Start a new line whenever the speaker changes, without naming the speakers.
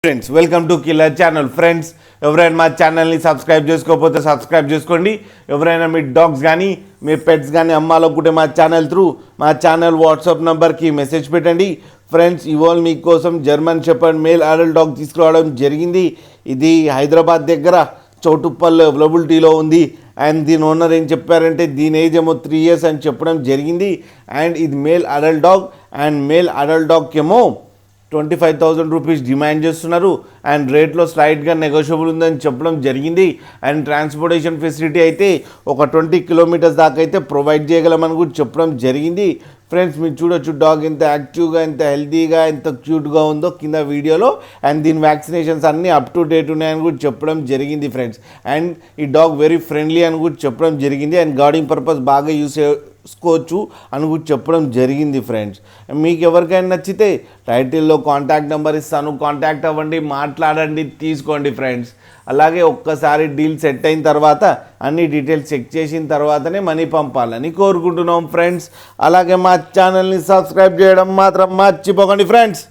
Friends welcome to killer channel. Friends ఎవరైనా మా ఛానల్ని సబ్స్క్రైబ్ చేసుకోకపోతే సబ్స్క్రైబ్ చేసుకోండి. ఎవరైనా మీ డాగ్స్ కానీ మీ పెట్స్ కానీ అమ్మాలనుకుంటే మా ఛానల్ త్రూ మా ఛానల్ వాట్సాప్ నెంబర్కి మెసేజ్ పెట్టండి. ఫ్రెండ్స్ ఇవాళ మీకోసం German shepherd male adult dog తీసుకురావడం జరిగింది. ఇది హైదరాబాద్ దగ్గర చౌటుప్పల్ అవైలబిలిటీలో ఉంది. అండ్ దీని ఓనర్ ఏం చెప్పారంటే దీని ఏజ్ ఏమో 3 years అని చెప్పడం జరిగింది. అండ్ ఇది male adult dog and male adult డాగ్కి ఏమో 25,000 రూపీస్ డిమాండ్ చేస్తున్నారు. అండ్ రేట్లో స్లైట్గా నెగోషియబుల్ ఉందని చెప్పడం జరిగింది. అండ్ ట్రాన్స్పోర్టేషన్ ఫెసిలిటీ అయితే ఒక 20 kilometers దాకా అయితే ప్రొవైడ్ చేయగలమని కూడా చెప్పడం జరిగింది. ఫ్రెండ్స్ మీరు చూడొచ్చు డాగ్ ఎంత యాక్టివ్గా, ఎంత హెల్తీగా, ఎంత క్యూట్గా ఉందో కింద వీడియోలో. అండ్ దీని వ్యాక్సినేషన్స్ అన్నీ అప్ టు డేట్ ఉన్నాయని కూడా చెప్పడం జరిగింది ఫ్రెండ్స్. అండ్ ఈ డాగ్ వెరీ ఫ్రెండ్లీ అని కూడా చెప్పడం జరిగింది. అండ్ గార్డింగ్ పర్పస్ బాగా యూస్ చేసుకోవచ్చు అని కూడా చెప్పడం జరిగింది. ఫ్రెండ్స్ మీకు ఎవరికైనా నచ్చితే టైటిల్లో కాంటాక్ట్ నెంబర్ ఇస్తాను, కాంటాక్ట్ అవ్వండి, మాట్లాడండి, తీసుకోండి ఫ్రెండ్స్. అలాగే ఒక్కసారి డీల్ సెట్ అయిన తర్వాత అన్ని డీటెయిల్స్ చెక్ చేసిన తర్వాతనే మనీ పంపాలని కోరుకుంటున్నాం ఫ్రెండ్స్. అలాగే మా ఛానల్ని సబ్స్క్రైబ్ చేయడం మాత్రం మర్చిపోకండి ఫ్రెండ్స్.